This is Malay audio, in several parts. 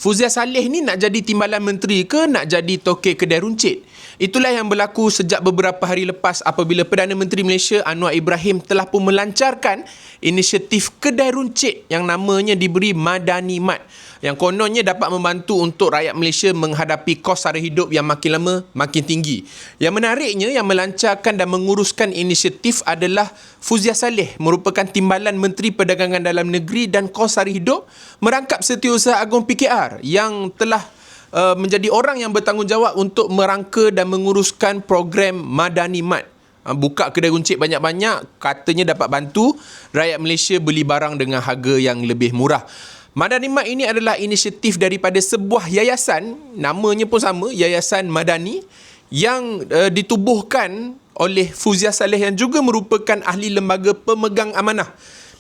Fuzia Saleh ni nak jadi timbalan menteri ke nak jadi tokek kedai runcit? Itulah yang berlaku sejak beberapa hari lepas apabila Perdana Menteri Malaysia Anwar Ibrahim telah pun melancarkan inisiatif kedai runcit yang namanya diberi Madani Mart, yang kononnya dapat membantu untuk rakyat Malaysia menghadapi kos sara hidup yang makin lama makin tinggi. Yang menariknya, yang melancarkan dan menguruskan inisiatif adalah Fuzia Saleh, merupakan Timbalan Menteri Perdagangan Dalam Negeri dan Kos Sara Hidup, merangkap Setiausaha Agung PKR yang telah menjadi orang yang bertanggungjawab untuk merangka dan menguruskan program Madani Mart. Buka kedai runcit banyak-banyak, katanya dapat bantu rakyat Malaysia beli barang dengan harga yang lebih murah. Madani Mart ini adalah inisiatif daripada sebuah yayasan, namanya pun sama, Yayasan Madani, yang ditubuhkan oleh Fuzia Saleh yang juga merupakan ahli lembaga pemegang amanah.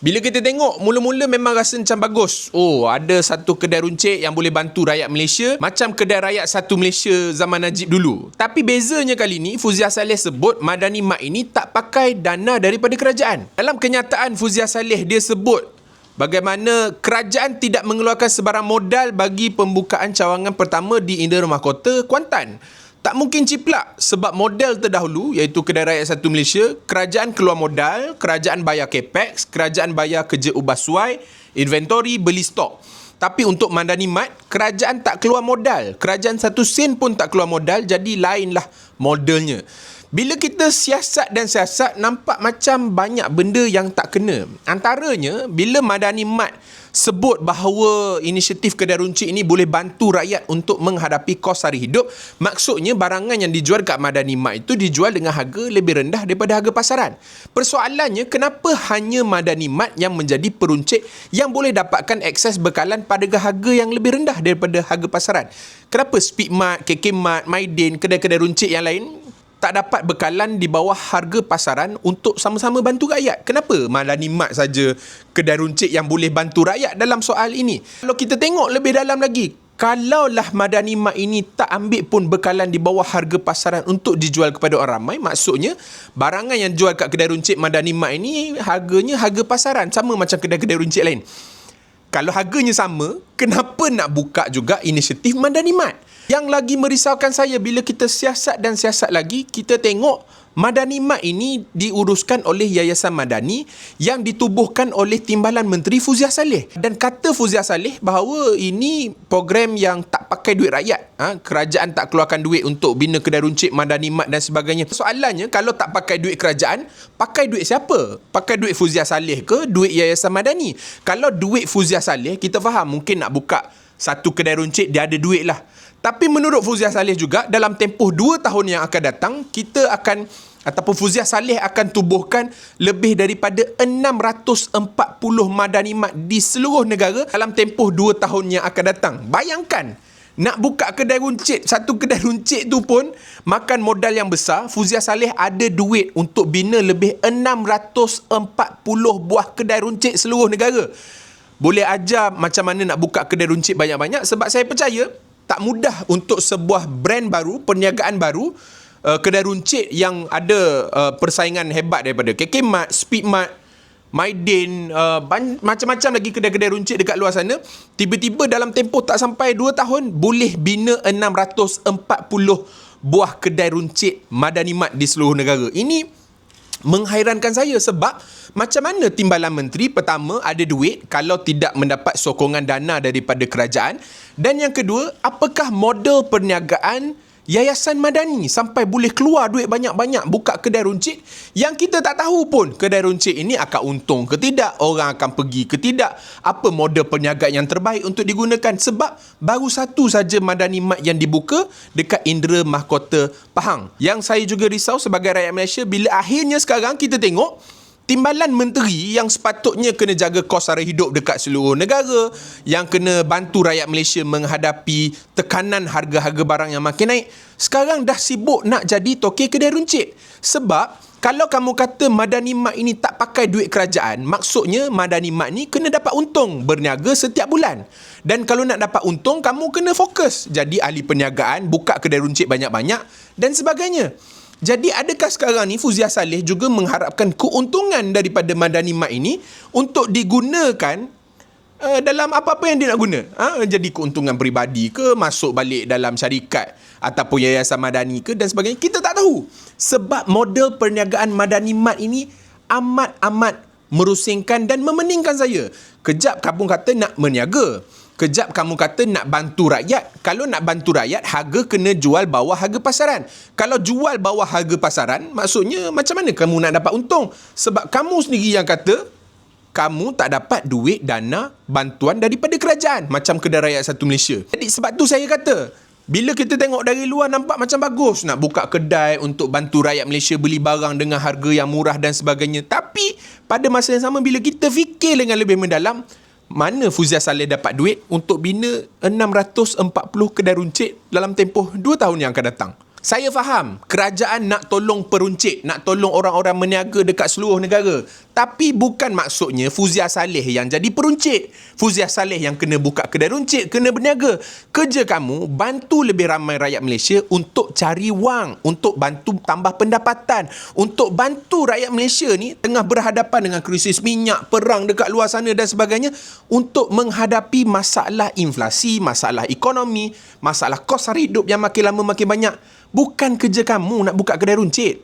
Bila kita tengok, mula-mula memang rasa macam bagus. Oh, ada satu kedai runcit yang boleh bantu rakyat Malaysia, macam kedai rakyat satu Malaysia zaman Najib dulu. Tapi bezanya kali ni, Fuzia Saleh sebut Madani Mart ini tak pakai dana daripada kerajaan. Dalam kenyataan, Fuzia Saleh dia sebut bagaimana kerajaan tidak mengeluarkan sebarang modal bagi pembukaan cawangan pertama di Indera Mahkota, Kuantan. Tak mungkin ciplak sebab model terdahulu iaitu Kedai Rakyat Satu Malaysia, kerajaan keluar modal, kerajaan bayar capex, kerajaan bayar kerja ubah suai, inventory, beli stok. Tapi untuk Madani Mart, kerajaan tak keluar modal. Kerajaan satu sen pun tak keluar modal, jadi lainlah modelnya. Bila kita siasat dan siasat, nampak macam banyak benda yang tak kena. Antaranya, bila Madani Mart sebut bahawa inisiatif kedai runcit ini boleh bantu rakyat untuk menghadapi kos sara hidup, maksudnya barangan yang dijual kat Madani Mart itu dijual dengan harga lebih rendah daripada harga pasaran. Persoalannya, kenapa hanya Madani Mart yang menjadi peruncit yang boleh dapatkan akses bekalan pada harga yang lebih rendah daripada harga pasaran? Kenapa Speedmart, KK Mart, Maidin, kedai-kedai runcit yang lain tak dapat bekalan di bawah harga pasaran untuk sama-sama bantu rakyat? Kenapa Madani Mart saja kedai runcit yang boleh bantu rakyat dalam soal ini? Kalau kita tengok lebih dalam lagi, kalaulah Madani Mart ini tak ambil pun bekalan di bawah harga pasaran untuk dijual kepada orang ramai, maksudnya barangan yang jual kat kedai runcit Madani Mart ini harganya harga pasaran, sama macam kedai-kedai runcit lain. Kalau harganya sama, kenapa nak buka juga inisiatif Madani Mart? Yang lagi merisaukan saya, bila kita siasat dan siasat lagi, kita tengok Madani Mart ini diuruskan oleh Yayasan Madani yang ditubuhkan oleh Timbalan Menteri Fuzia Saleh. Dan kata Fuzia Saleh bahawa ini program yang tak pakai duit rakyat. Kerajaan tak keluarkan duit untuk bina kedai runcit Madani Mart dan sebagainya. Soalannya, kalau tak pakai duit kerajaan, pakai duit siapa? Pakai duit Fuzia Saleh ke duit Yayasan Madani? Kalau duit Fuzia Saleh, kita faham mungkin nak buka satu kedai runcit, dia ada duit lah. Tapi menurut Fuzia Saleh juga, dalam tempoh 2 tahun yang akan datang, kita akan, ataupun Fuzia Saleh akan tubuhkan lebih daripada 640 Madani Mart di seluruh negara dalam tempoh 2 tahun yang akan datang. Bayangkan, nak buka kedai runcit, satu kedai runcit tu pun makan modal yang besar. Fuzia Saleh ada duit untuk bina lebih 640 buah kedai runcit seluruh negara. Boleh ajar macam mana nak buka kedai runcit banyak-banyak, sebab saya percaya tak mudah untuk sebuah brand baru, perniagaan baru, kedai runcit yang ada persaingan hebat daripada KK Mart, Speedmart, Maidin, macam-macam lagi kedai-kedai runcit dekat luar sana, tiba-tiba dalam tempoh tak sampai 2 tahun boleh bina 640 buah kedai runcit Madani Mart di seluruh negara. Ini menghairankan saya sebab macam mana Timbalan Menteri pertama ada duit kalau tidak mendapat sokongan dana daripada kerajaan, dan yang kedua, apakah model perniagaan Yayasan Madani sampai boleh keluar duit banyak-banyak buka kedai runcit yang kita tak tahu pun kedai runcit ini akan untung ke tidak, orang akan pergi ke tidak, apa model perniagaan yang terbaik untuk digunakan, sebab baru satu saja Madani Mart yang dibuka dekat Indera Mahkota Pahang. Yang saya juga risau sebagai rakyat Malaysia bila akhirnya sekarang kita tengok Timbalan Menteri yang sepatutnya kena jaga kos sara hidup dekat seluruh negara, yang kena bantu rakyat Malaysia menghadapi tekanan harga-harga barang yang makin naik, sekarang dah sibuk nak jadi tokek kedai runcit. Sebab kalau kamu kata Madani Mart ini tak pakai duit kerajaan, maksudnya Madani Mart ni kena dapat untung berniaga setiap bulan. Dan kalau nak dapat untung, kamu kena fokus jadi ahli perniagaan, buka kedai runcit banyak-banyak dan sebagainya. Jadi adakah sekarang ni Fuzia Saleh juga mengharapkan keuntungan daripada Madani Mart ini untuk digunakan dalam apa-apa yang dia nak guna. Jadi keuntungan peribadi ke, masuk balik dalam syarikat ataupun yayasan madani ke dan sebagainya. Kita tak tahu. Sebab model perniagaan madani mat ini amat-amat merusingkan dan memeningkan saya. Kejap kamu kata nak berniaga. Kejap kamu kata nak bantu rakyat. Kalau nak bantu rakyat, harga kena jual bawah harga pasaran. Kalau jual bawah harga pasaran, maksudnya macam mana kamu nak dapat untung? Sebab kamu sendiri yang kata, kamu tak dapat duit dana bantuan daripada kerajaan. Macam Kedai Rakyat Satu Malaysia. Jadi sebab tu saya kata, bila kita tengok dari luar nampak macam bagus nak buka kedai untuk bantu rakyat Malaysia beli barang dengan harga yang murah dan sebagainya. Tapi pada masa yang sama bila kita fikir dengan lebih mendalam, mana Fuzia Saleh dapat duit untuk bina 640 kedai runcit dalam tempoh 2 tahun yang akan datang? Saya faham, kerajaan nak tolong peruncit, nak tolong orang-orang meniaga dekat seluruh negara. Tapi bukan maksudnya Fuzia Saleh yang jadi peruncit. Fuzia Saleh yang kena buka kedai runcit, kena berniaga. Kerja kamu, bantu lebih ramai rakyat Malaysia untuk cari wang, untuk bantu tambah pendapatan, untuk bantu rakyat Malaysia ni tengah berhadapan dengan krisis minyak, perang dekat luar sana dan sebagainya, untuk menghadapi masalah inflasi, masalah ekonomi, masalah kos sara hidup yang makin lama makin banyak. Bukan kerja kamu nak buka kedai runcit.